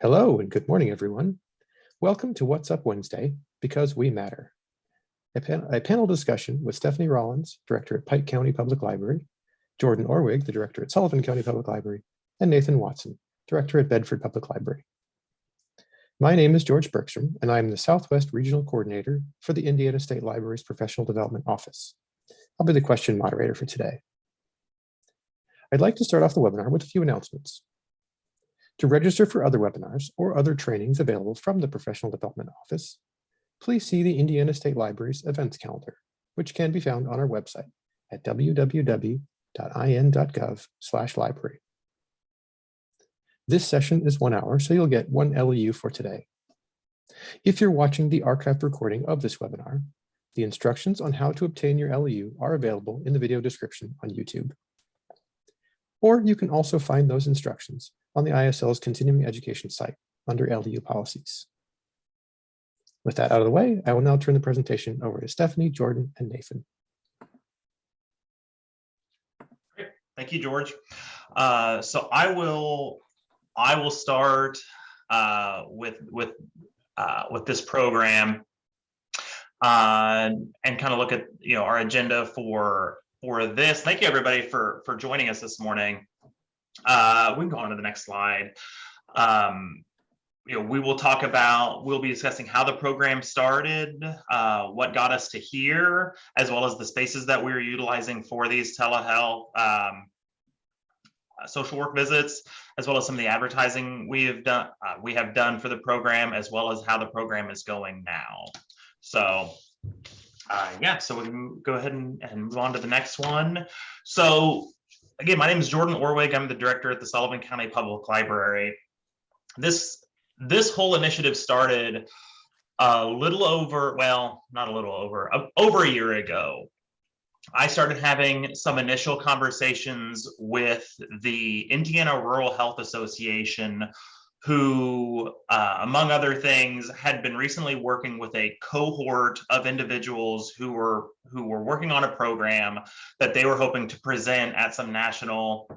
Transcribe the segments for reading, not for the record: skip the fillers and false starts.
Hello and good morning, everyone. Welcome to What's Up Wednesday, because we matter. A panel discussion with Stephanie Rawlins, Director at Pike County Public Library, Jordan Orwig, the Director at Sullivan County Public Library, and Nathan Watson, Director at Bedford Public Library. My name is George Bergstrom, and I am the Southwest Regional Coordinator for the Indiana State Library's Professional Development Office. I'll be the question moderator for today. I'd like to start off the webinar with a few announcements. To register for other webinars or other trainings available from the Professional Development Office, please see the Indiana State Library's events calendar, which can be found on our website at www.in.gov/library. This session is 1 hour, so you'll get 1 LEU for today. If you're watching the archived recording of this webinar, the instructions on how to obtain your LEU are available in the video description on YouTube. Or you can also find those instructions on the ISL's continuing education site under LEU policies. With that out of the way, I will now turn the presentation over to Stephanie, Jordan, and Nathan. Great. Thank you, George. So I will start with this program and kind of look at our agenda for this. Thank you, everybody, for joining us this morning. We can go on to the next slide. We'll be discussing how the program started, what got us to here, as well as the spaces that we're utilizing for these telehealth social work visits, as well as some of the advertising we have done for the program, as well as how the program is going now. So so we can go ahead and move on to the next one. So again, my name is Jordan Orwig. I'm the director at the Sullivan County Public Library. This whole initiative started over a year ago. I started having some initial conversations with the Indiana Rural Health Association, who, among other things, had been recently working with a cohort of individuals who were working on a program that they were hoping to present at some national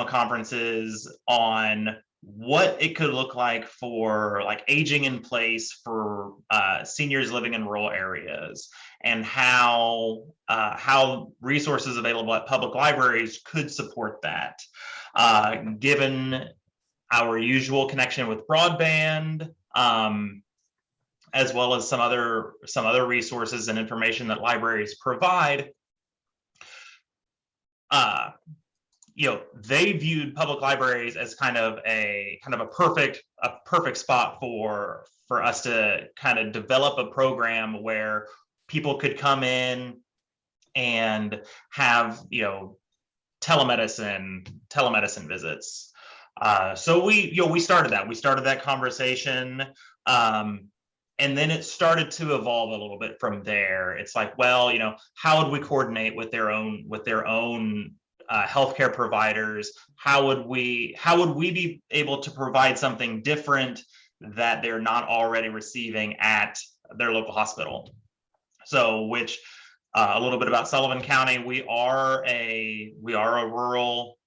conferences on what it could look like for aging in place for seniors living in rural areas, and how resources available at public libraries could support that. Given our usual connection with broadband, as well as some other resources and information that libraries provide, they viewed public libraries as kind of a perfect spot for us to kind of develop a program where people could come in and have telemedicine visits. So we started that conversation, and then it started to evolve a little bit from there. It's like, well, how would we coordinate with their own healthcare providers? How would we be able to provide something different that they're not already receiving at their local hospital? So, a little bit about Sullivan County. We are a rural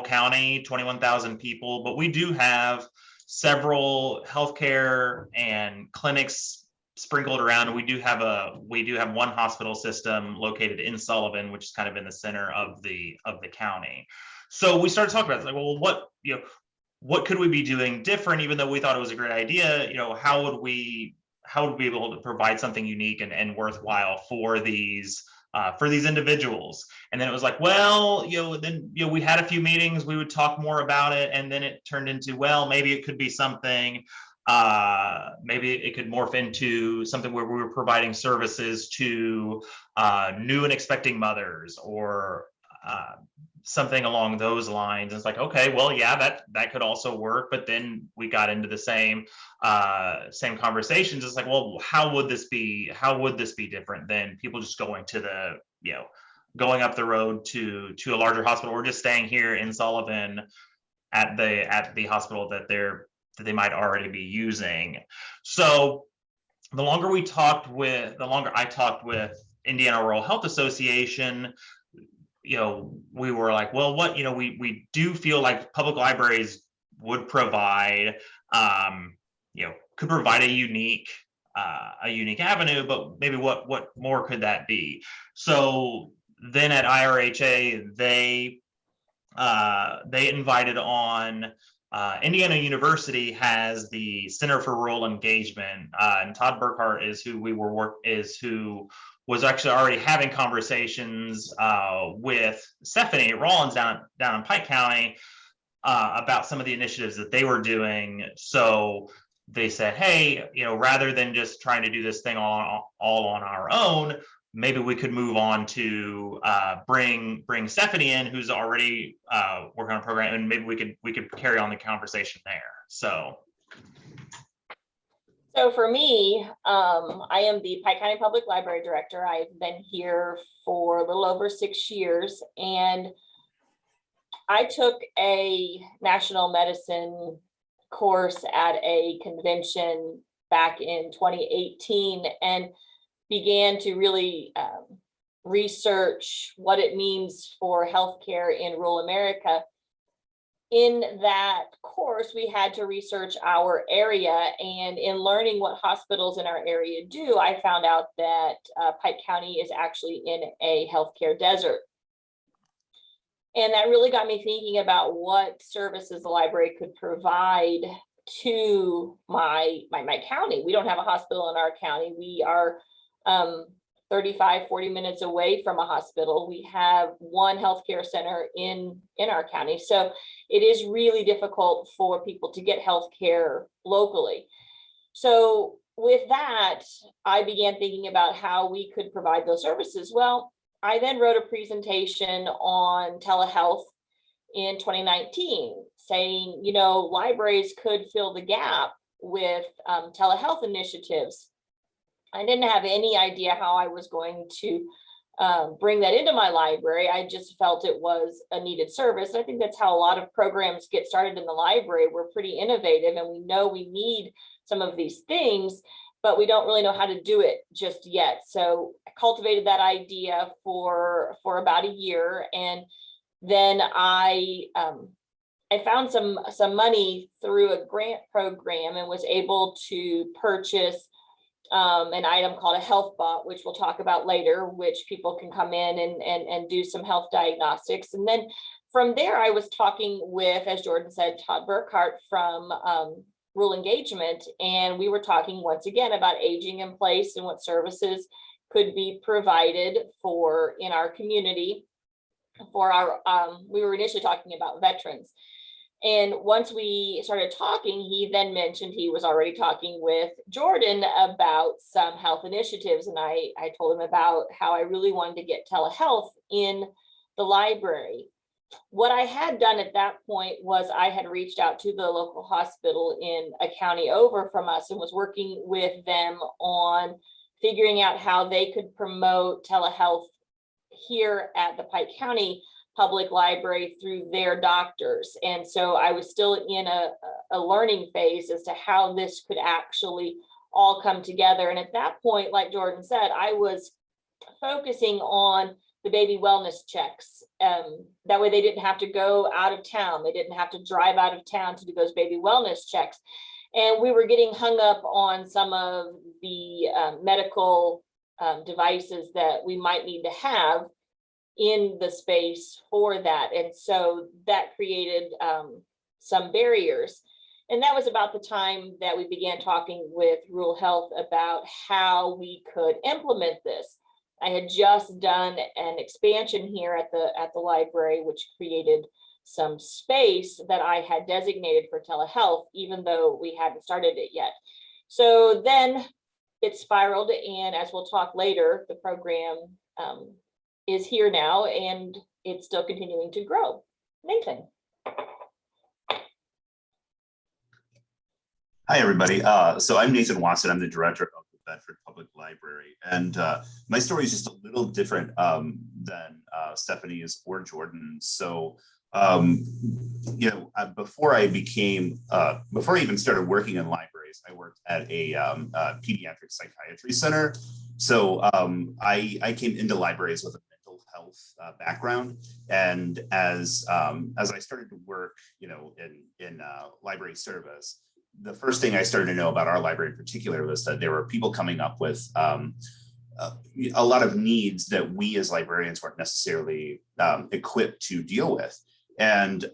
county, 21,000 people, but we do have several healthcare and clinics sprinkled around. We do have one hospital system located in Sullivan, which is kind of in the center of the county. So we started talking about it, well, what could we be doing different? Even though we thought it was a great idea, how would we be able to provide something unique and worthwhile for these individuals? And then it was like, well, we had a few meetings, we would talk more about it, and then it turned into, well, maybe it could be something, maybe it could morph into something where we were providing services to new and expecting mothers, or something along those lines. It's like, okay, well, yeah, that could also work. But then we got into the same conversations. It's like, well, how would this be different than people just going to going up the road to a larger hospital, or just staying here in Sullivan at the hospital that they might already be using? So the longer I talked with Indiana Rural Health Association, we were like, well, what, we do feel like public libraries would provide, could provide a unique avenue, but maybe what more could that be? So then at IRHA, they invited on, Indiana University has the Center for Rural Engagement, and Todd Burkhart is who was actually already having conversations with Stephanie Rawlins down in Pike County about some of the initiatives that they were doing. So they said, hey, rather than just trying to do this thing all on our own, maybe we could move on to bring Stephanie in, who's already working on a program, and maybe we could carry on the conversation there. So for me, I am the Pike County Public Library Director. I've been here for a little over 6 years, and I took a national medicine course at a convention back in 2018 and began to really research what it means for healthcare in rural America. In that course, we had to research our area, and in learning what hospitals in our area do, I found out that Pike County is actually in a healthcare desert. And that really got me thinking about what services the library could provide to my county. We don't have a hospital in our county. We are 35, 40 minutes away from a hospital. We have one healthcare center in our county. So it is really difficult for people to get healthcare locally. So with that, I began thinking about how we could provide those services. Well, I then wrote a presentation on telehealth in 2019 saying, libraries could fill the gap with telehealth initiatives. I didn't have any idea how I was going to bring that into my library. I just felt it was a needed service. I think that's how a lot of programs get started in the library. We're pretty innovative, and we know we need some of these things, but we don't really know how to do it just yet. So I cultivated that idea for about a year, and then I found some money through a grant program and was able to purchase an item called a health bot, which we'll talk about later, which people can come in and do some health diagnostics. And then from there, I was talking with, as Jordan said, Todd Burkhart from Rural Engagement, and we were talking once again about aging in place and what services could be provided in our community for our, we were initially talking about veterans. And once we started talking, he then mentioned he was already talking with Jordan about some health initiatives. And I told him about how I really wanted to get telehealth in the library. What I had done at that point was I had reached out to the local hospital in a county over from us and was working with them on figuring out how they could promote telehealth here at the Pike County Public Library through their doctors. And so I was still in a learning phase as to how this could actually all come together. And at that point, like Jordan said, I was focusing on the baby wellness checks. That way they didn't have to go out of town. They didn't have to drive out of town to do those baby wellness checks. And we were getting hung up on some of the medical devices that we might need to have in the space for that. And so that created some barriers. And that was about the time that we began talking with Rural Health about how we could implement this. I had just done an expansion here at the library, which created some space that I had designated for telehealth, even though we hadn't started it yet. So then it spiraled, and as we'll talk later, the program is here now, and it's still continuing to grow. Nathan. Hi, everybody. So I'm Nathan Watson. I'm the director of the Bedford Public Library. And my story is just a little different than Stephanie's or Jordan's. So, before I even started working in libraries, I worked at a pediatric psychiatry center. So I came into libraries with a mental health background, and as I started to work, in library service, the first thing I started to know about our library in particular was that there were people coming up with a lot of needs that we as librarians weren't necessarily equipped to deal with. And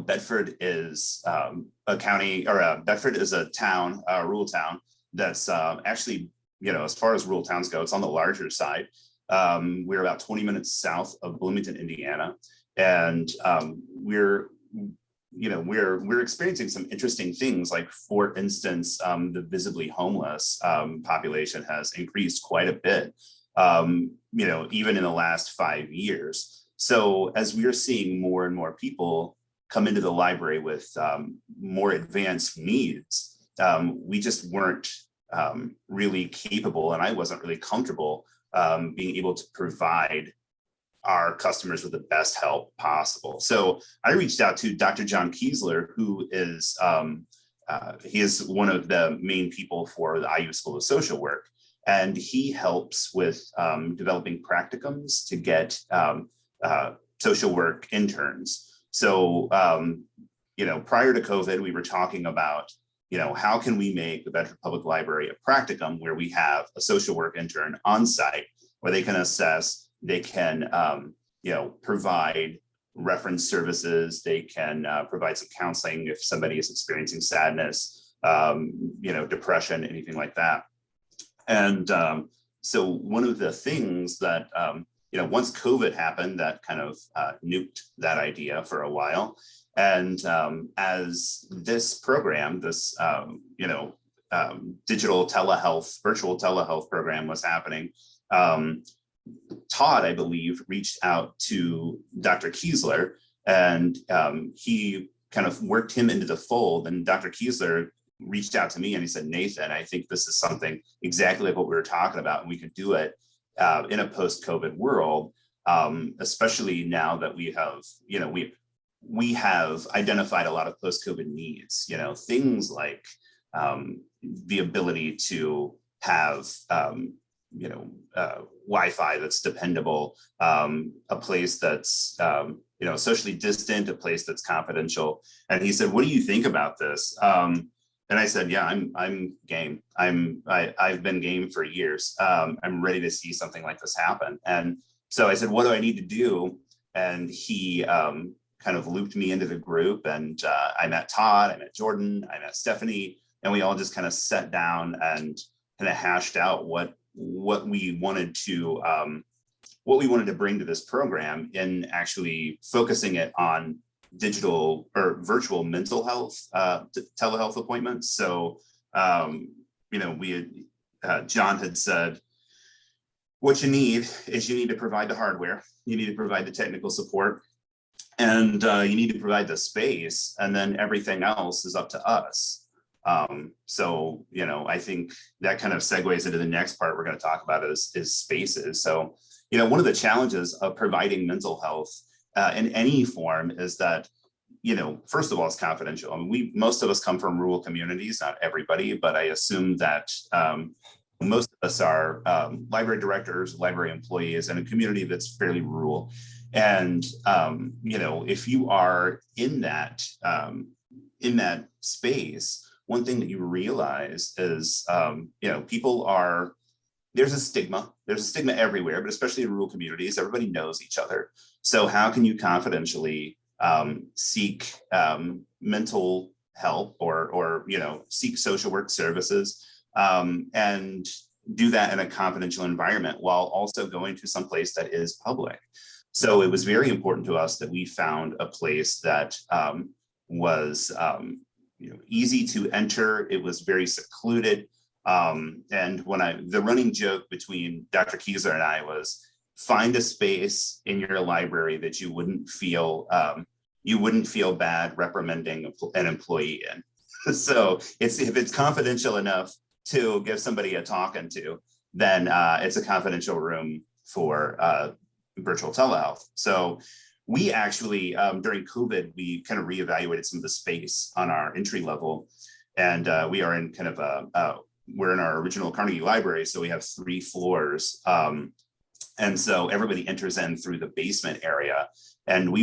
Bedford is a county, or Bedford is a town, a rural town that's actually, as far as rural towns go, it's on the larger side. We're about 20 minutes south of Bloomington, Indiana, and we're experiencing some interesting things. Like, for instance, the visibly homeless population has increased quite a bit, even in the last 5 years. So as we are seeing more and more people come into the library with more advanced needs, we just weren't really capable, and I wasn't really comfortable being able to provide our customers with the best help possible. So I reached out to Dr. John Kiesler, who is he is one of the main people for the IU School of Social Work, and he helps with developing practicums to get social work interns. So prior to COVID, we were talking about how can we make the Bedford Public Library a practicum where we have a social work intern on site where they can assess, they can provide reference services, they can provide some counseling if somebody is experiencing sadness, depression, anything like that. And so one of the things that once COVID happened, that kind of nuked that idea for a while. And as this program, this digital telehealth, virtual telehealth program was happening, Todd, I believe, reached out to Dr. Kiesler, and he kind of worked him into the fold. And Dr. Kiesler reached out to me and he said, Nathan, I think this is something exactly like what we were talking about, and we could do it in a post-COVID world, especially now that we have, we have identified a lot of post-COVID needs, things like the ability to have, Wi-Fi that's dependable, a place that's, socially distant, a place that's confidential. And he said, what do you think about this? And I said, yeah, I'm game. I've been game for years. I'm ready to see something like this happen. And so I said, what do I need to do? And he kind of looped me into the group, and I met Todd, I met Jordan, I met Stephanie, and we all just kind of sat down and kind of hashed out what we wanted to bring to this program in actually focusing it on digital or virtual mental health telehealth appointments. So John had said, what you need is you need to provide the hardware, you need to provide the technical support, and you need to provide the space, and then everything else is up to us. So I think that kind of segues into the next part we're going to talk about is spaces. So one of the challenges of providing mental health in any form is that, first of all, it's confidential. I mean, most of us come from rural communities, not everybody, but I assume that most of us are library directors, library employees in a community that's fairly rural. And, if you are in that space, one thing that you realize is, there's a stigma everywhere, but especially in rural communities, everybody knows each other. So how can you confidentially seek mental help or seek social work services and do that in a confidential environment while also going to some place that is public? So it was very important to us that we found a place that was easy to enter. It was very secluded. And the running joke between Dr. Kiesler and I was, find a space in your library that you wouldn't feel bad reprimanding an employee in. So if it's confidential enough to give somebody a talking to, then it's a confidential room for virtual telehealth. So we actually, during COVID, we kind of reevaluated some of the space on our entry level, and we are in kind of we're in our original Carnegie Library, so we have 3 floors. And so everybody enters in through the basement area. And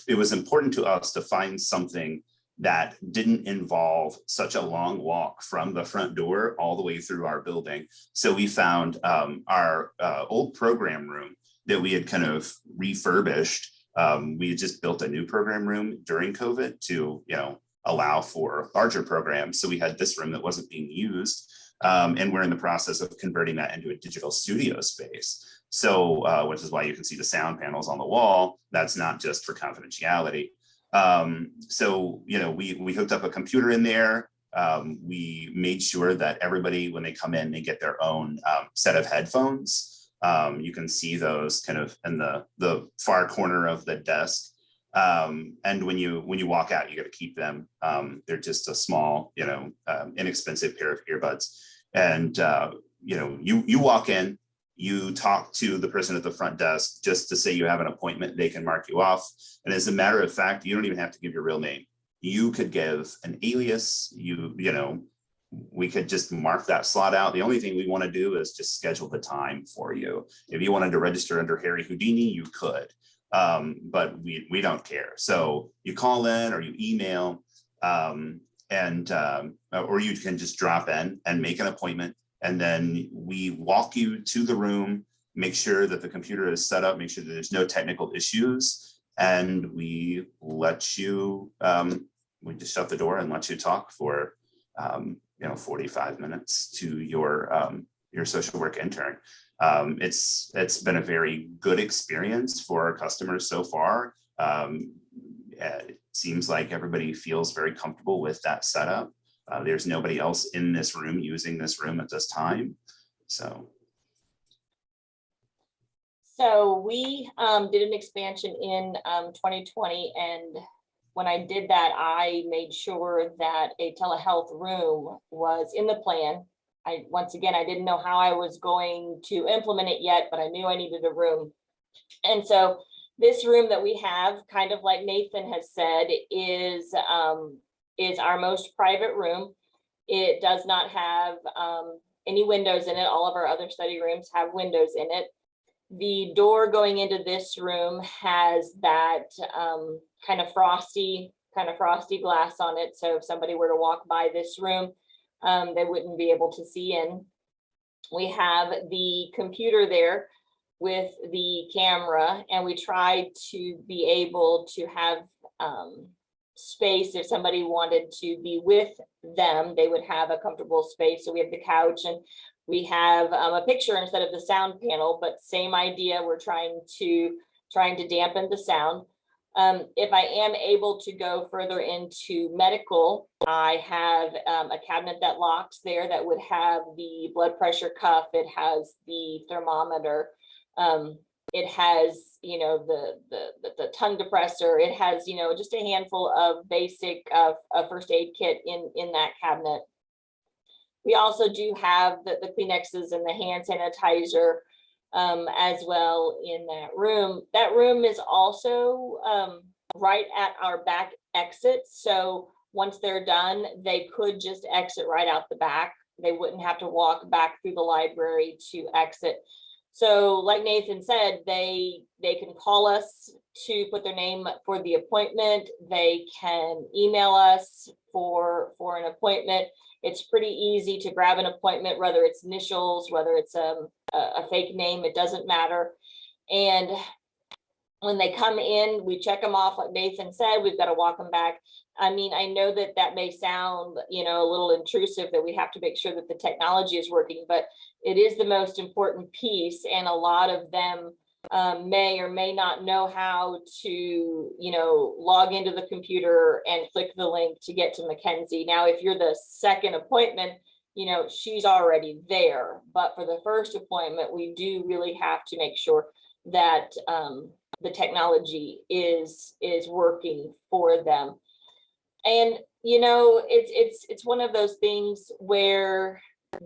it was important to us to find something that didn't involve such a long walk from the front door all the way through our building. So we found our old program room that we had kind of refurbished. We had just built a new program room during COVID to, allow for larger programs. So we had this room that wasn't being used. And we're in the process of converting that into a digital studio space. So, which is why you can see the sound panels on the wall. That's not just for confidentiality. So, we hooked up a computer in there. We made sure that everybody, when they come in, they get their own set of headphones. You can see those kind of in the far corner of the desk. And when you walk out, you got to keep them. They're just a small, inexpensive pair of earbuds. And, you walk in, you talk to the person at the front desk just to say you have an appointment, they can mark you off. And as a matter of fact, you don't even have to give your real name. You could give an alias, we could just mark that slot out. The only thing we want to do is just schedule the time for you. If you wanted to register under Harry Houdini, you could, but we don't care. So you call in or you email, or you can just drop in and make an appointment. And then we walk you to the room, make sure that the computer is set up, make sure that there's no technical issues. And we let you, we just shut the door and let you talk for, 45 minutes to your social work intern. It's been a very good experience for our customers so far. It seems like everybody feels very comfortable with that setup. There's nobody else in this room using this room at this time. So we did an expansion in 2020, and when I did that, I made sure that a telehealth room was in the plan. Once again, I didn't know how I was going to implement it yet, but I knew I needed a room. And so this room that we have, kind of like Nathan has said, is our most private room. It does not have any windows in it. All of our other study rooms have windows in it. The door going into this room has that kind of frosty glass on it. So if somebody were to walk by this room, they wouldn't be able to see in. We have the computer there with the camera, and we try to be able to have space. If somebody wanted to be with them, they would have a comfortable space. So we have the couch, and we have a picture instead of the sound panel, but same idea. We're trying to dampen the sound. If I am able to go further into medical, I have a cabinet that locks there that would have the blood pressure cuff. It has the thermometer. It has, the tongue depressor. It has, just a handful of basic first aid kit in that cabinet. We also do have the Kleenexes and the hand sanitizer as well in that room. That room is also right at our back exit. So once they're done, they could just exit right out the back. They wouldn't have to walk back through the library to exit. So like Nathan said, they can call us to put their name for the appointment. They can email us for an appointment. It's pretty easy to grab an appointment, whether it's initials, whether it's a fake name, it doesn't matter. And when they come in, we check them off. Like Nathan said, we've got to walk them back. I mean, I know that may sound, a little intrusive, that we have to make sure that the technology is working, but it is the most important piece. And a lot of them may or may not know how to, log into the computer and click the link to get to Mackenzie. Now, if you're the second appointment, she's already there. But for the first appointment, we do really have to make sure that the technology is working for them. And, it's one of those things where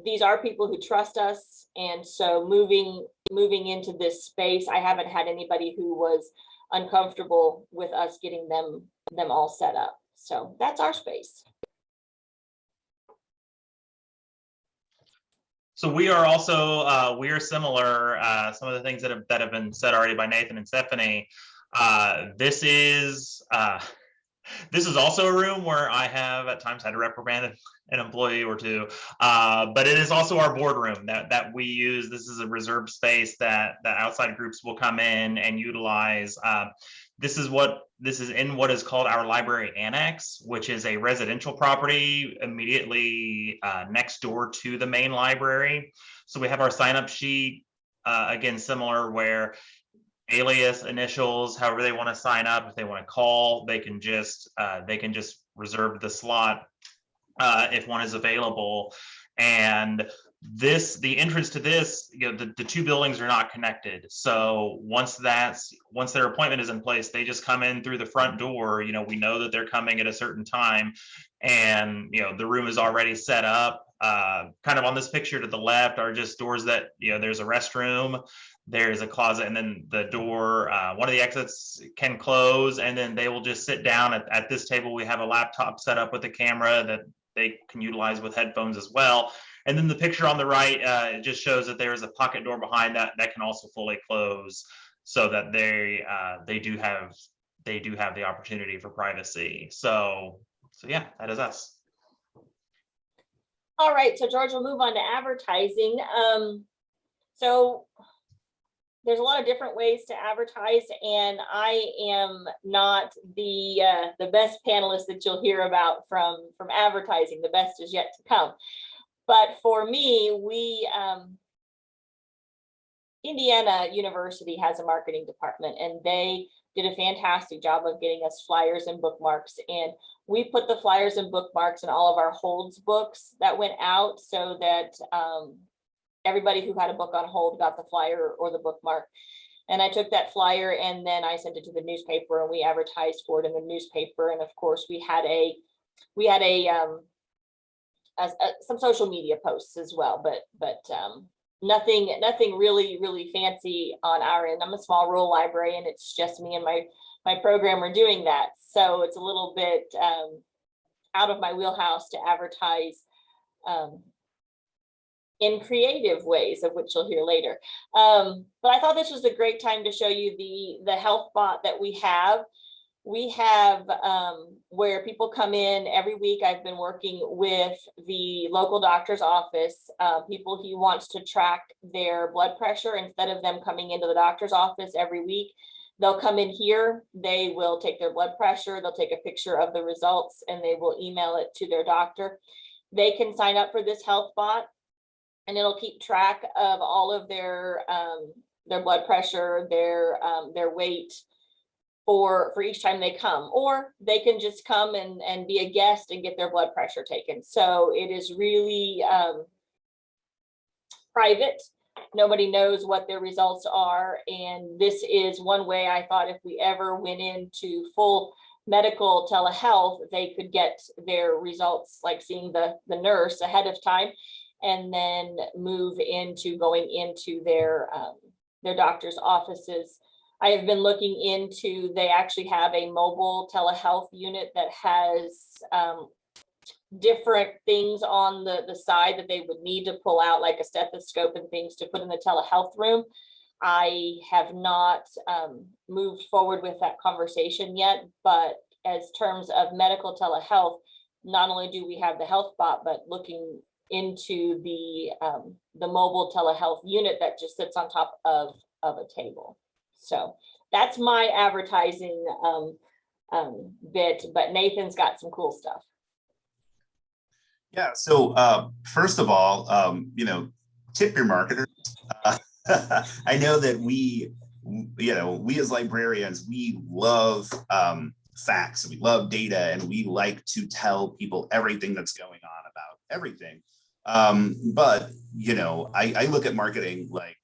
these are people who trust us. And so moving into this space, I haven't had anybody who was uncomfortable with us getting them all set up. So that's our space. So we are also we are similar. Some of the things that have been said already by Nathan and Stephanie. This is also a room where I have at times had to reprimand an employee or two, but it is also our boardroom that we use. This is a reserved space that outside groups will come in and utilize. This is in what is called our library annex, which is a residential property immediately next door to the main library. So we have our sign up sheet, again, similar, where alias, initials, however they want to sign up. If they want to call, they can just reserve the slot if one is available. And the entrance to this, the two buildings are not connected. So once their appointment is in place, they just come in through the front door. We know that they're coming at a certain time, and the room is already set up. Kind of on this picture to the left are just doors that, there's a restroom, there's a closet, and then the door, one of the exits can close, and then they will just sit down at this table. We have a laptop set up with a camera that they can utilize with headphones as well. And then the picture on the right, it just shows that there is a pocket door behind that can also fully close, so that they do have the opportunity for privacy. So yeah, that is us. All right, so George, we'll move on to advertising. So there's a lot of different ways to advertise, and I am not the best panelist that you'll hear about from advertising. The best is yet to come. But for me, Indiana University has a marketing department, and they did a fantastic job of getting us flyers and bookmarks. And we put the flyers and bookmarks in all of our holds books that went out, so that everybody who had a book on hold got the flyer or the bookmark. And I took that flyer and then I sent it to the newspaper, and we advertised for it in the newspaper. And of course, we had some social media posts as well, but nothing really fancy on our end. I'm a small rural library, and it's just me and my programmer doing that. So it's a little bit out of my wheelhouse to advertise in creative ways, of which you'll hear later. But I thought this was a great time to show you the health bot that we have. We have where people come in every week. I've been working with the local doctor's office, people who wants to track their blood pressure instead of them coming into the doctor's office every week. They'll come in here, they will take their blood pressure, they'll take a picture of the results, and they will email it to their doctor. They can sign up for this health bot, and it'll keep track of all of their blood pressure, their weight, for each time they come, or they can just come and be a guest and get their blood pressure taken. So it is really private. Nobody knows what their results are. And this is one way I thought if we ever went into full medical telehealth, they could get their results, like seeing the nurse ahead of time, and then move into going into their doctor's offices. I have been looking into, they actually have a mobile telehealth unit that has different things on the side that they would need to pull out, like a stethoscope and things to put in the telehealth room. I have not moved forward with that conversation yet, but as terms of medical telehealth, not only do we have the health bot, but looking into the mobile telehealth unit that just sits on top of a table. So that's my advertising bit, but Nathan's got some cool stuff. Yeah, so first of all, tip your marketers. I know that we as librarians, we love facts, we love data, and we like to tell people everything that's going on about everything. But I look at marketing like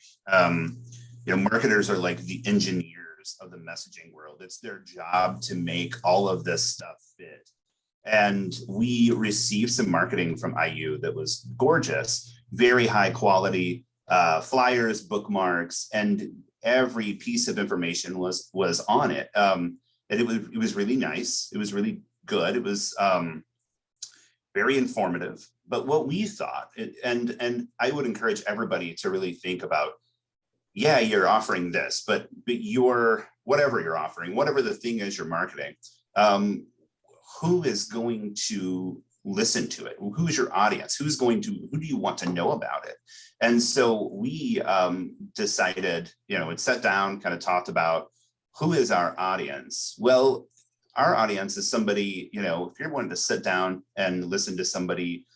marketers are like the engineers of the messaging world. It's their job to make all of this stuff fit. And we received some marketing from IU that was gorgeous, very high quality flyers, bookmarks, and every piece of information was on it. And it was really nice. It was really good. It was very informative. But what we thought, and I would encourage everybody to really think about, yeah, you're offering this, but whatever you're offering, whatever the thing is you're marketing, who is going to listen to it? Who is your audience? Who do you want to know about it? And so we decided, and sat down, kind of talked about who is our audience. Well, our audience is somebody, if you're wanting to sit down and listen to somebody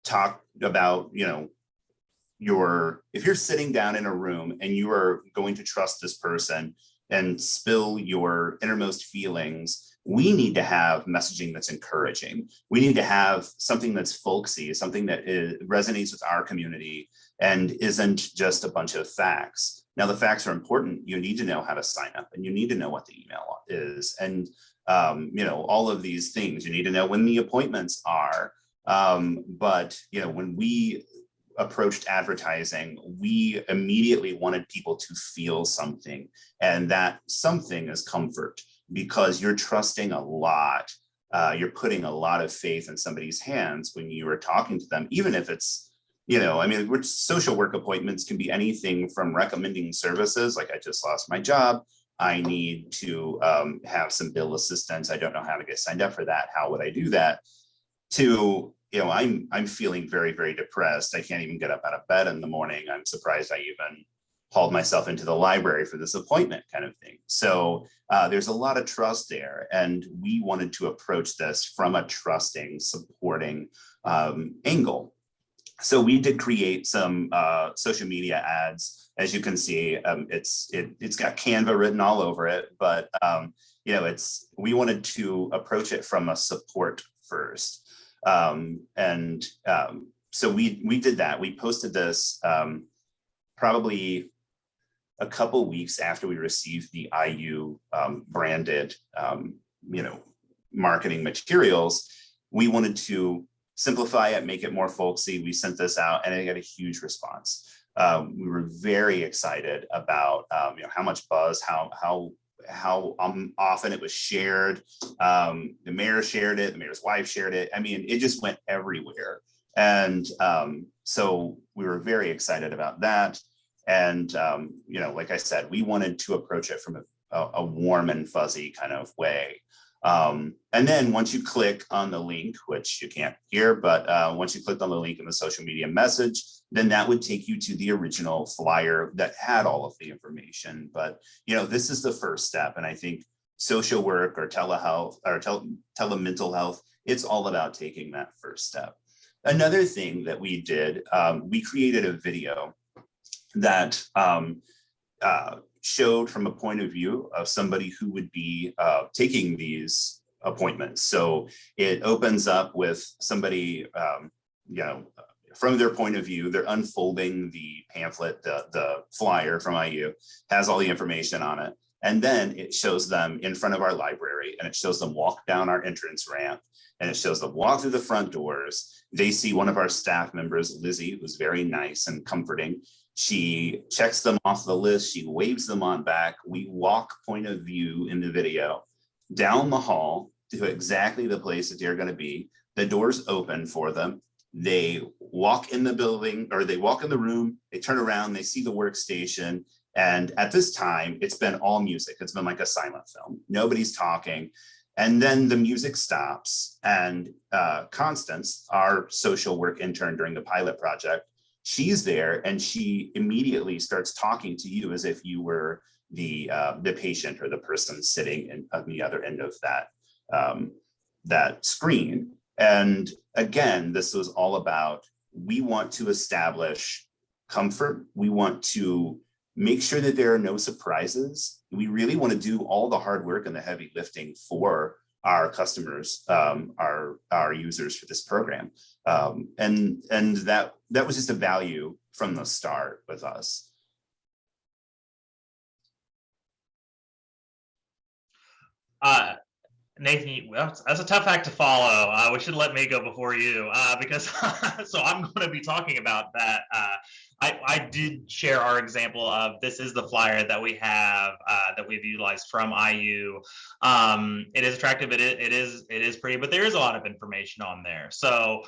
talk about, if you're sitting down in a room and you are going to trust this person and spill your innermost feelings, we need to have messaging that's encouraging. We need to have something that's folksy, something that resonates with our community and isn't just a bunch of facts. Now, the facts are important. You need to know how to sign up, and you need to know what the email is, and all of these things. You need to know when the appointments are. But when we approached advertising, we immediately wanted people to feel something, and that something is comfort, because you're trusting a lot. You're putting a lot of faith in somebody's hands when you are talking to them, even if it's, social work appointments can be anything from recommending services, like I just lost my job, I need to have some bill assistance, I don't know how to get signed up for that, how would I do that, to I'm feeling very, very depressed. I can't even get up out of bed in the morning. I'm surprised I even hauled myself into the library for this appointment, kind of thing. So there's a lot of trust there. And we wanted to approach this from a trusting, supporting angle. So we did create some social media ads. As you can see, it's got Canva written all over it, but we wanted to approach it from a support first. So we did that. We posted this probably a couple weeks after we received the IU branded, marketing materials. We wanted to simplify it, make it more folksy. We sent this out, and it got a huge response. We were very excited about how much buzz, how often it was shared. The mayor shared it, the mayor's wife shared it. I mean, it just went everywhere. And so we were very excited about that. And, like I said, we wanted to approach it from a warm and fuzzy kind of way. And then once you click on the link, which you can't hear, but once you clicked on the link in the social media message, then that would take you to the original flyer that had all of the information. But, this is the first step. And I think social work or telehealth or telemental health, it's all about taking that first step. Another thing that we did, we created a video that showed from a point of view of somebody who would be taking these appointments. So it opens up with somebody, from their point of view, they're unfolding the pamphlet, the flyer from IU, has all the information on it. And then it shows them in front of our library, and it shows them walk down our entrance ramp, and it shows them walk through the front doors. They see one of our staff members, Lizzie, who's very nice and comforting. She checks them off the list. She waves them on back. We walk point of view in the video down the hall to exactly the place that they're going to be. The doors open for them. They walk in the building, or they walk in the room. They turn around. They see the workstation. And at this time, it's been all music. It's been like a silent film. Nobody's talking. And then the music stops. And Constance, our social work intern during the pilot project, she's there, and she immediately starts talking to you as if you were the patient or the person sitting on the other end of that screen. And again, this was all about, we want to establish comfort. We want to make sure that there are no surprises. We really want to do all the hard work and the heavy lifting for our customers, our users for this program. And that was just a value from the start with us. Nathan, well, that's a tough act to follow. We should let me go before you because so I'm going to be talking about that. I did share our example of this is the flyer that we have that we've utilized from IU. It is attractive. It is pretty, but there is a lot of information on there. So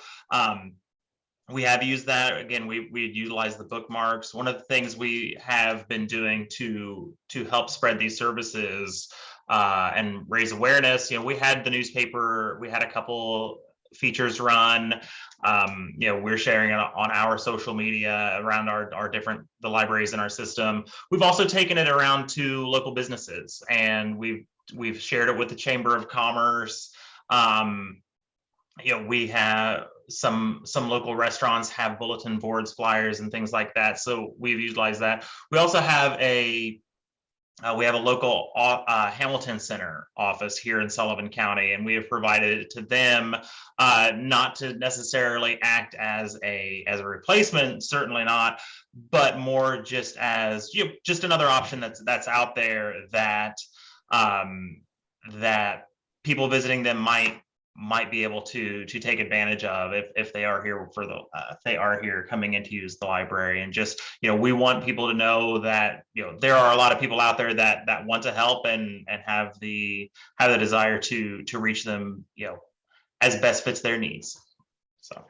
we have used that. Again, we utilize the bookmarks. One of the things we have been doing to help spread these services and raise awareness, we had the newspaper, we had a couple features run. We're sharing it on our social media around our different, the libraries in our system. We've also taken it around to local businesses, and we've shared it with the Chamber of Commerce. We have some local restaurants have bulletin boards, flyers, and things like that. So we've utilized that. We also have a local Hamilton Center office here in Sullivan County, and we have provided it to them, not to necessarily act as a replacement, certainly not, but more just as just another option that's out there that that people visiting them might be able to take advantage of if they are here if they are here coming in to use the library. And just we want people to know that there are a lot of people out there that want to help and have the desire to reach them as best fits their needs. So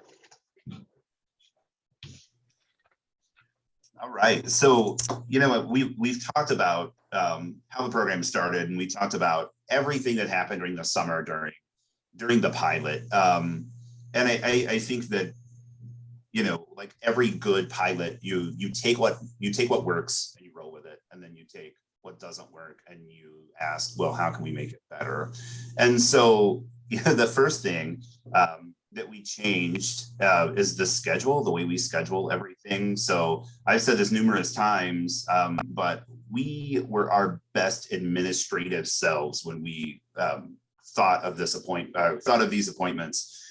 all right, so we've talked about how the program started, and we talked about everything that happened during the summer during the pilot. And I think that, like every good pilot, you take what works and you roll with it. And then you take what doesn't work and you ask, well, how can we make it better? And so the first thing that we changed is the schedule, the way we schedule everything. So I've said this numerous times, but we were our best administrative selves when we thought of these appointments.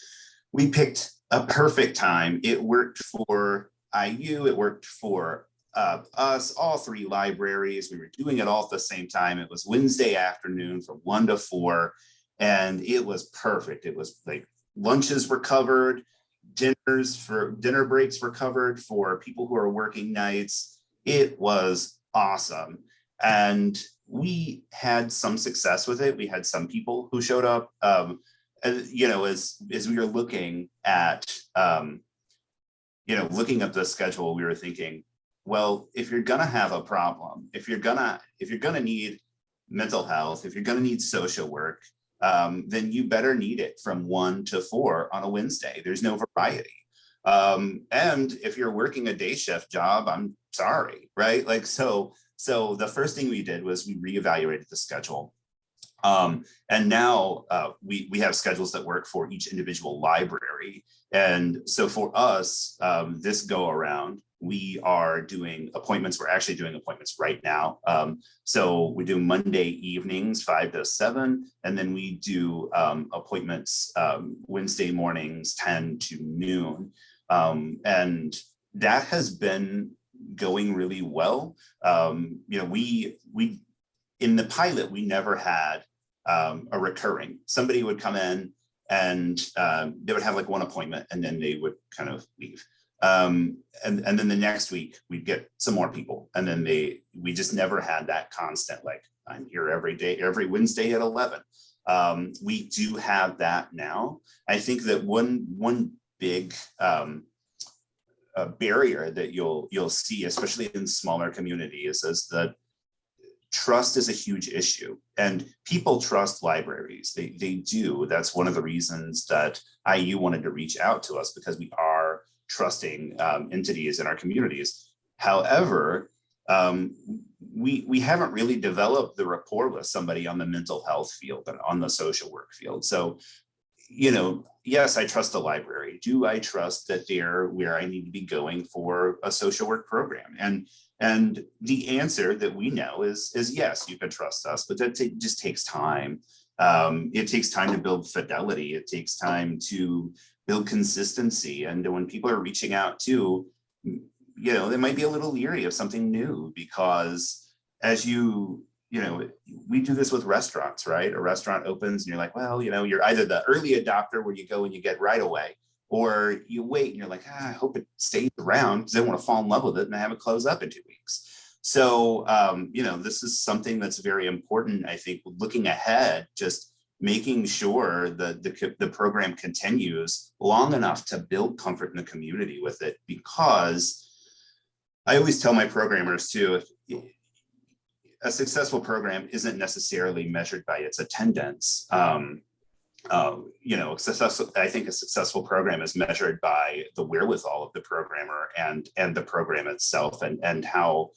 We picked a perfect time. It worked for IU, it worked for us, all three libraries. We were doing it all at the same time. It was Wednesday afternoon from 1 to 4, and it was perfect. It was like lunches were covered, dinner breaks were covered for people who are working nights. It was awesome. And we had some success with it. We had some people who showed up, as we were looking at, looking at the schedule, we were thinking, well, if you're going to have a problem, if you're going to need mental health, if you're going to need social work, then you better need it from 1 to 4 on a Wednesday. There's no variety. And if you're working a day shift job, I'm sorry, right? So the first thing we did was we reevaluated the schedule. And now we have schedules that work for each individual library. And so for us, this go around, we are doing appointments. We're actually doing appointments right now. So we do Monday evenings, 5 to 7, and then we do appointments Wednesday mornings, 10 to noon. And that has been going really well. We in the pilot, we never had a recurring. Somebody would come in and they would have like one appointment and then they would kind of leave. And then the next week we'd get some more people, and then we just never had that constant, like, I'm here every day, every Wednesday at 11. We do have that now. I think that one big barrier that you'll see, especially in smaller communities, is that trust is a huge issue, and people trust libraries. They do. That's one of the reasons that IU wanted to reach out to us, because we are trusting entities in our communities. However, we haven't really developed the rapport with somebody on the mental health field and on the social work field. So, yes, I trust the library. Do I trust that they're where I need to be going for a social work program? And the answer that we know is yes, you can trust us, but that just takes time. It takes time to build fidelity. It takes time to build consistency. And when people are reaching out too, they might be a little leery of something new, because as you we do this with restaurants, right? A restaurant opens and you're like, well, you're either the early adopter where you go and you get right away, or you wait and you're like, I hope it stays around because I want to fall in love with it and have it close up in 2 weeks. So, this is something that's very important. I think looking ahead, just making sure that the program continues long enough to build comfort in the community with it, because I always tell my programmers too, a successful program isn't necessarily measured by its attendance. I think a successful program is measured by the wherewithal of the programmer and the program itself, and how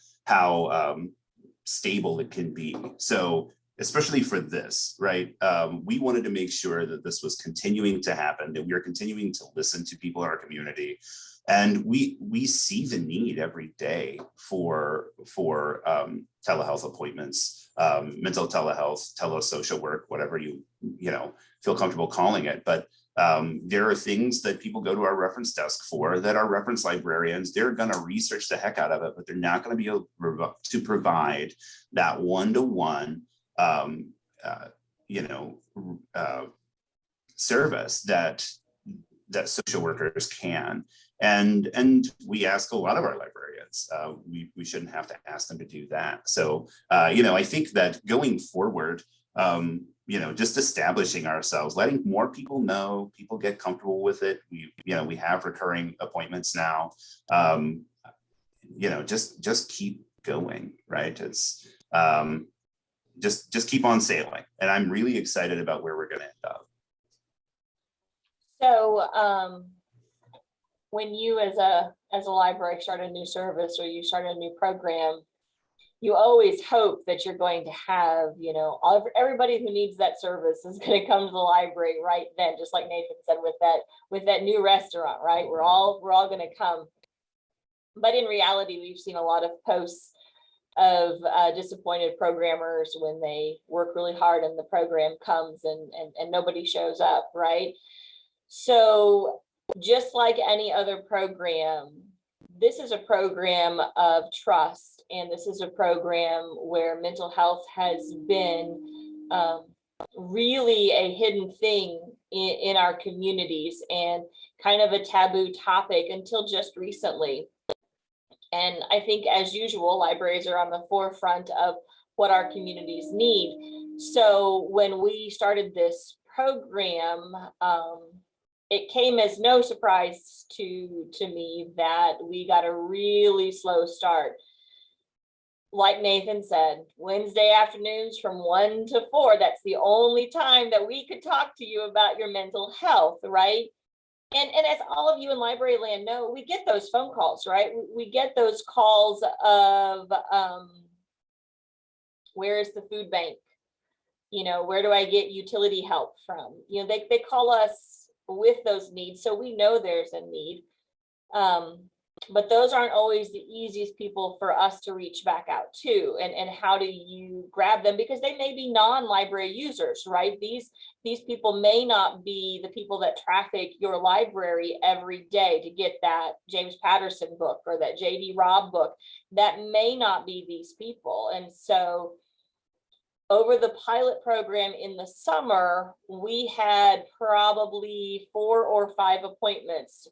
stable it can be. So especially for this, right? We wanted to make sure that this was continuing to happen, that we are continuing to listen to people in our community. And we see the need every day for telehealth appointments, mental telehealth, telesocial work, whatever you feel comfortable calling it. But there are things that people go to our reference desk for, that our reference librarians, they're going to research the heck out of it, but they're not going to be able to provide that one-to-one service that social workers can. And we ask a lot of our librarians. We shouldn't have to ask them to do that. So, I think that going forward, just establishing ourselves, letting more people know, people get comfortable with it. We have recurring appointments now. Just keep going, right? It's just keep on sailing. And I'm really excited about where we're going to end up. So, when you as a library start a new service or you start a new program, you always hope that you're going to have, everybody who needs that service is going to come to the library right then, just like Nathan said with that new restaurant, right? We're all going to come. But in reality, we've seen a lot of posts of disappointed programmers when they work really hard and the program comes and nobody shows up, right? So just like any other program, this is a program of trust, and this is a program where mental health has been really a hidden thing in our communities and kind of a taboo topic until just recently. And I think, as usual, libraries are on the forefront of what our communities need. So when we started this program, it came as no surprise to me that we got a really slow start. Like Nathan said, Wednesday afternoons from 1 to 4, that's the only time that we could talk to you about your mental health, right? And as all of you in library land know, we get those phone calls, right? We get those calls of, where is the food bank? Where do I get utility help from? They call us with those needs, so we know there's a need, but those aren't always the easiest people for us to reach back out to. And how do you grab them, because they may be non-library users, right? These people may not be the people that traffic your library every day to get that James Patterson book or that J.D. Robb book. That may not be these people. And so over the pilot program in the summer, we had probably 4 or 5 appointments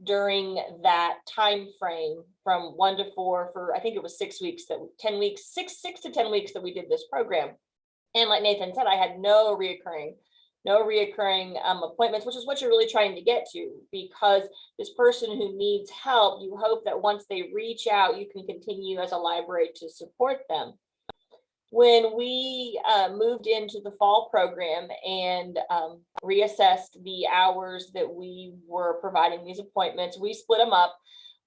during that time frame from 1 to 4 for, I think it was 6 weeks, 10 weeks, 6 to 10 weeks that we did this program. And like Nathan said, I had no reoccurring appointments, which is what you're really trying to get to, because this person who needs help, you hope that once they reach out, you can continue as a library to support them. When we moved into the fall program and reassessed the hours that we were providing these appointments, we split them up.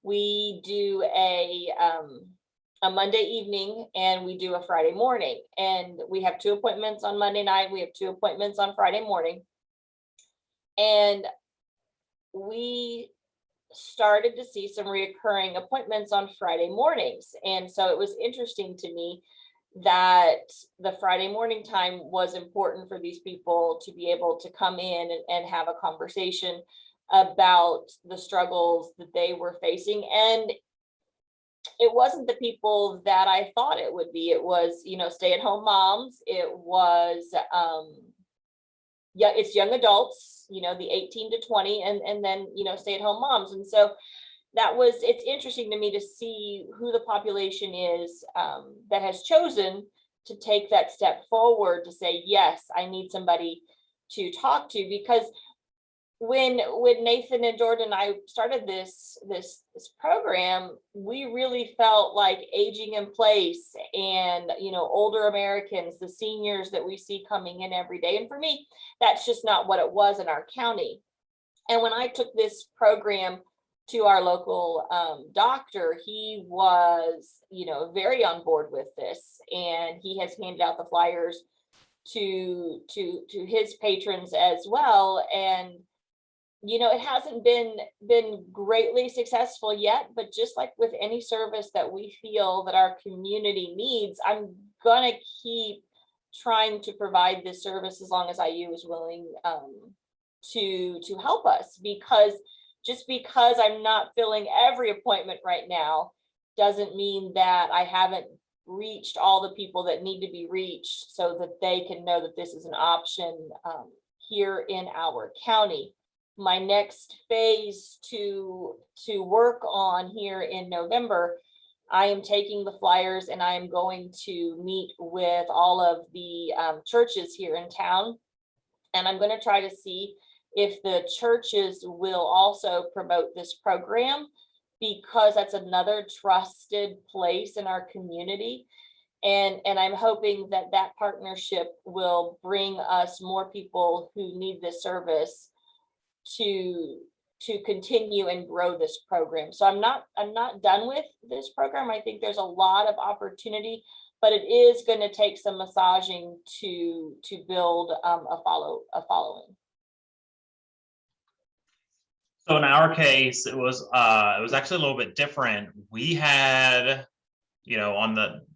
We do a Monday evening and we do a Friday morning. And we have 2 appointments on Monday night. We have 2 appointments on Friday morning. And we started to see some reoccurring appointments on Friday mornings. And so it was interesting to me that the Friday morning time was important for these people to be able to come in and have a conversation about the struggles that they were facing. And it wasn't the people that I thought it would be. It was, stay-at-home moms. It was, yeah, it's young adults, the 18 to 20, and then, stay-at-home moms. And so it's interesting to me to see who the population is that has chosen to take that step forward to say, yes, I need somebody to talk to. Because when Nathan and Jordan and I started this program, we really felt like aging in place and, older Americans, the seniors that we see coming in every day. And for me, that's just not what it was in our county. And when I took this program to our local doctor, he was, very on board with this, and he has handed out the flyers to his patrons as well. And it hasn't been greatly successful yet, but just like with any service that we feel that our community needs, I'm gonna keep trying to provide this service as long as IU is willing to help us. Because just because I'm not filling every appointment right now doesn't mean that I haven't reached all the people that need to be reached, so that they can know that this is an option here in our county. My next phase to work on here in November, I am taking the flyers and I am going to meet with all of the churches here in town. And I'm going to try to see if the churches will also promote this program, because that's another trusted place in our community. And I'm hoping that partnership will bring us more people who need this service to continue and grow this program. So I'm not done with this program. I think there's a lot of opportunity, but it is going to take some massaging to build a following. So in our case, it was actually a little bit different. We had,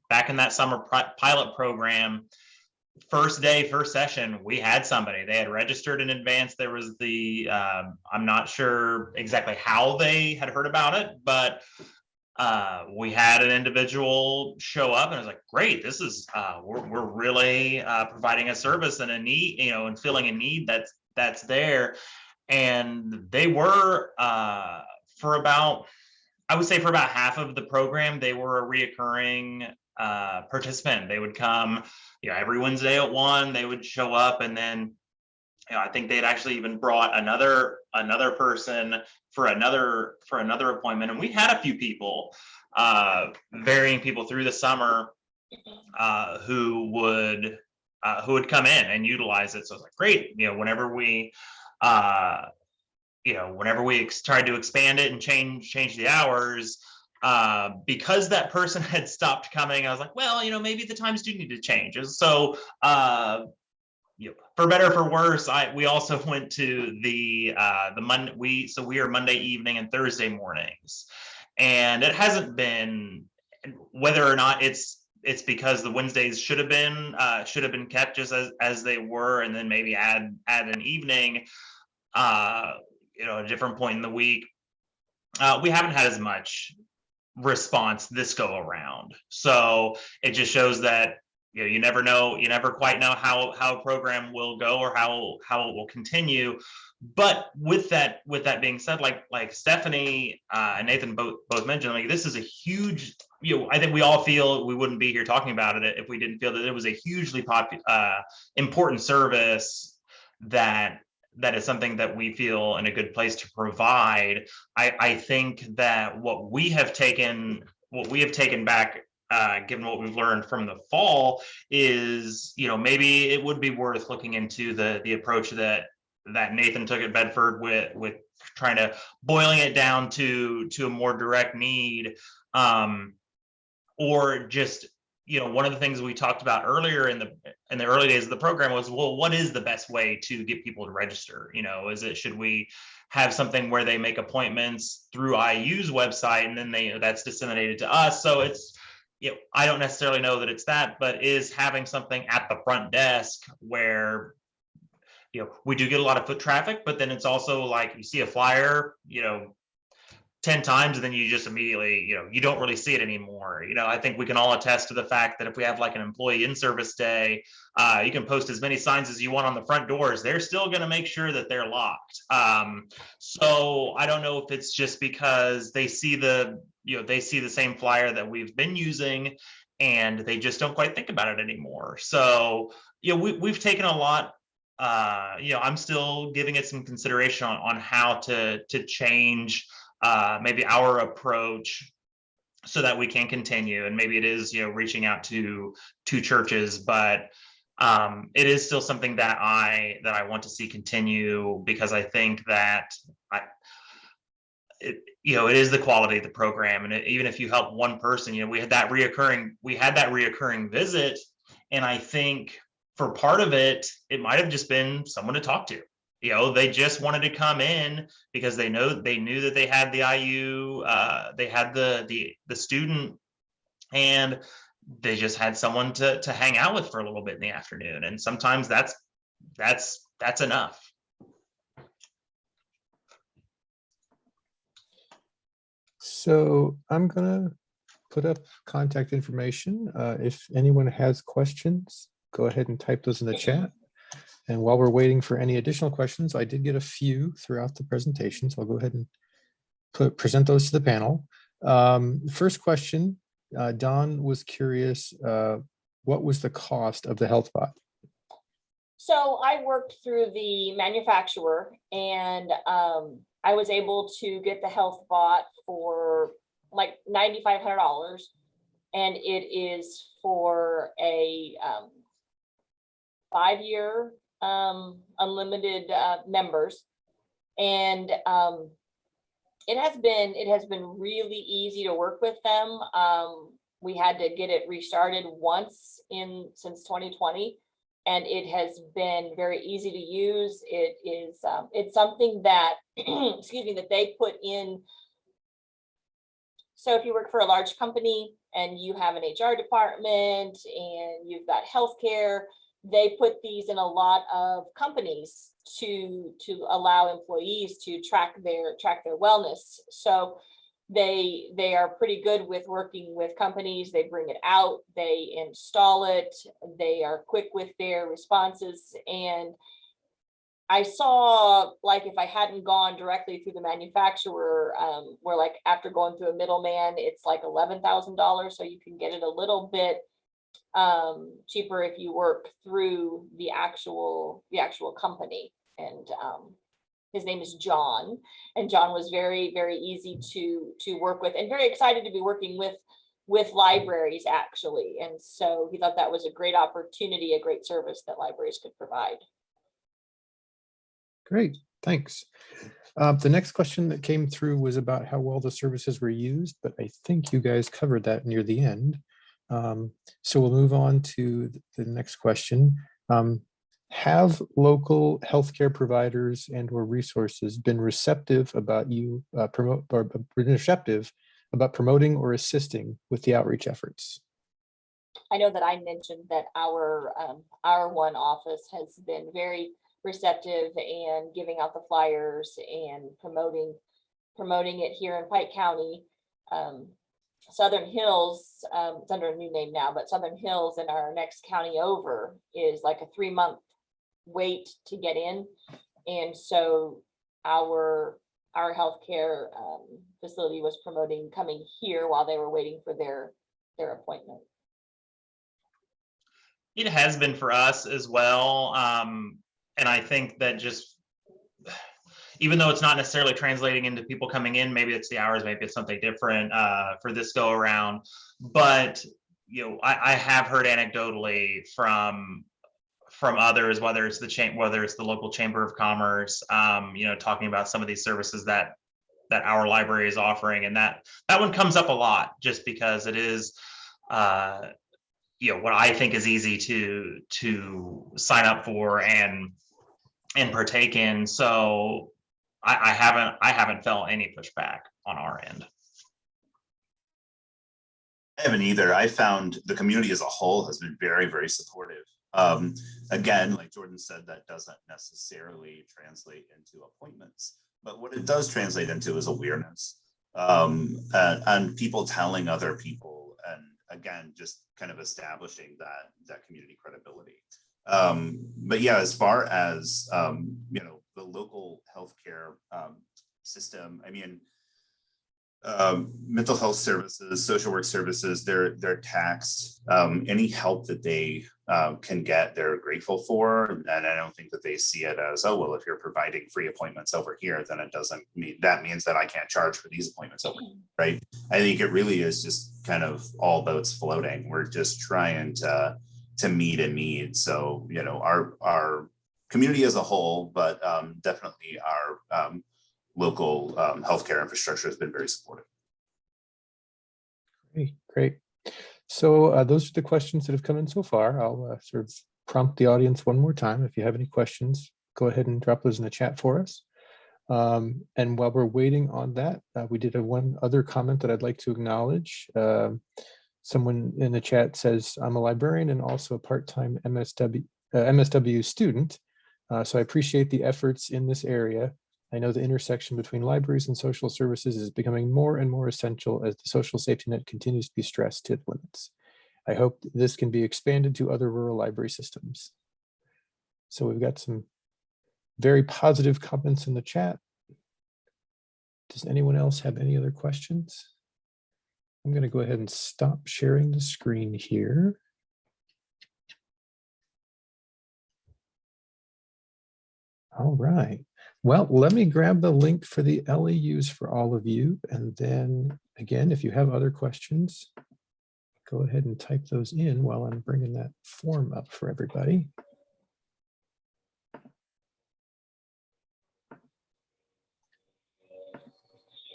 back in that summer pilot program, first day, first session, we had somebody. They had registered in advance. There was I'm not sure exactly how they had heard about it, but we had an individual show up, and I was like, great, this is we're really providing a service and a need, and filling a need that's there. And they were for about half of the program, they were a reoccurring participant. They would come, every Wednesday at 1, they would show up, and then, I think they'd actually even brought another person for another appointment. And we had a few people, varying people through the summer, who would come in and utilize it. So it's like, great, whenever we tried to expand it and change the hours, because that person had stopped coming, I was like, well, maybe the times do need to change. So for better or for worse, we also went to the Monday. We are Monday evening and Thursday mornings, and it hasn't been, whether or not it's because the Wednesdays should have been kept just as they were, and then maybe add an evening, at a different point in the week. We haven't had as much response this go around, so it just shows that you never quite know how a program will go or how it will continue. But with that being said, like Stephanie and Nathan both mentioned, like, this is a huge, I think we all feel we wouldn't be here talking about it if we didn't feel that it was a hugely important service that is something that we feel in a good place to provide. I think that what we have taken back, given what we've learned from the fall, is, maybe it would be worth looking into the approach that Nathan took at Bedford with trying to boiling it down to a more direct need, or just, one of the things we talked about earlier in the early days of the program was, well, what is the best way to get people to register? Should we have something where they make appointments through IU's website and then that's disseminated to us? So it's, I don't necessarily know that it's that, but is having something at the front desk where, we do get a lot of foot traffic, but then it's also like you see a flyer, 10 times and then you just immediately, you don't really see it anymore. I think we can all attest to the fact that if we have like an employee in-service day, you can post as many signs as you want on the front doors. They're still going to make sure that they're locked. So I don't know if it's just because they see the same flyer that we've been using and they just don't quite think about it anymore. So, we've taken a lot. I'm still giving it some consideration on how to change maybe our approach so that we can continue. And maybe it is, reaching out to churches, but it is still something that I want to see continue, because I think that it is the quality of the program. And even if you help one person, we had that reoccurring visit. And I think for part of it, it might have just been someone to talk to. They just wanted to come in because they knew that they had the IU, they had the student, and they just had someone to hang out with for a little bit in the afternoon. And sometimes that's enough. So I'm gonna put up contact information. If anyone has questions, go ahead and type those in the chat. And while we're waiting for any additional questions, I did get a few throughout the presentation, so I'll go ahead and present those to the panel. First question, Don was curious, what was the cost of the health bot? So I worked through the manufacturer, and I was able to get the health bot for like $9,500, and it is for a 5-year unlimited members, and it has been really easy to work with them. We had to get it restarted once since 2020, and it has been very easy to use. It is it's something that excuse me, that they put in. So if you work for a large company and you have an HR department and you've got healthcare, they put these in a lot of companies to allow employees to track their wellness. So they are pretty good with working with companies. They bring it out, they install it, they are quick with their responses. And I saw, like, if I hadn't gone directly through the manufacturer, where like after going through a middleman, it's like $11,000. So you can get it a little bit cheaper if you work through the actual company. And his name is John, and John was very, very easy to work with, and very excited to be working with libraries actually. And so he thought that was a great opportunity, a great service that libraries could provide. Great, thanks. The next question that came through was about how well the services were used, but I think you guys covered that near the end. So we'll move on to the next question. Have local healthcare providers and or resources been receptive about promoting or assisting with the outreach efforts? I know that I mentioned that our one office has been very receptive and giving out the flyers and promoting it here in Pike County. Southern Hills, it's under a new name now, but Southern Hills in our next county over is like a 3-month wait to get in. And so our healthcare facility was promoting coming here while they were waiting for their appointment. It has been for us as well. And I think that just, even though it's not necessarily translating into people coming in, maybe it's the hours, maybe it's something different for this go around. But I have heard anecdotally from others, whether it's the local chamber of commerce, talking about some of these services that our library is offering, and that one comes up a lot, just because it is what I think is easy to sign up for and partake in. So I haven't felt any pushback on our end. I haven't either. I found the community as a whole has been very, very supportive. Again, like Jordan said, that doesn't necessarily translate into appointments, but what it does translate into is awareness. and people telling other people, and again, just kind of establishing that community credibility. But yeah, as far as you know, the local healthcare system, I mean, mental health services, social work services, they're taxed. Any help that they can get, they're grateful for, and I don't think that they see it as, oh well, if you're providing free appointments over here, then it doesn't mean that means that I can't charge for these appointments over here, right? I think it really is just kind of all boats floating. We're just trying to meet a need. So you know, our community as a whole, but definitely our local healthcare infrastructure has been very supportive. Great. So those are the questions that have come in so far. I'll sort of prompt the audience one more time. If you have any questions, go ahead and drop those in the chat for us. And while we're waiting on that, we did have one other comment that I'd like to acknowledge. Someone in the chat says, I'm a librarian and also a part-time MSW student. So I appreciate the efforts in this area. I know the intersection between libraries and social services is becoming more and more essential as the social safety net continues to be stressed to its limits. I hope this can be expanded to other rural library systems. So we've got some very positive comments in the chat. Does anyone else have any other questions? I'm going to go ahead and stop sharing the screen here. All right. Well, let me grab the link for the LEUs for all of you. And then again, if you have other questions, go ahead and type those in while I'm bringing that form up for everybody.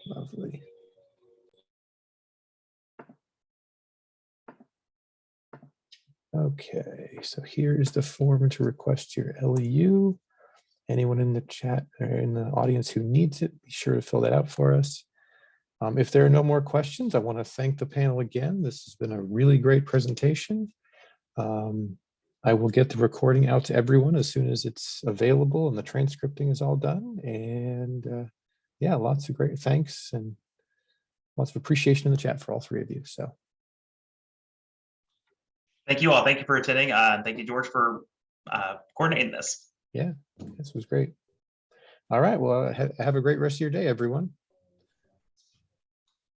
Lovely. Okay, so here is the form to request your LEU. Anyone in the chat or in the audience who needs it, be sure to fill that out for us. If there are no more questions, I want to thank the panel again. This has been a really great presentation. I will get the recording out to everyone as soon as it's available and the transcripting is all done. And yeah, lots of great thanks and lots of appreciation in the chat for all three of you. So Thank you all. Thank you for attending. Thank you, George, for coordinating this. Yeah, this was great. All right, well, have a great rest of your day, everyone.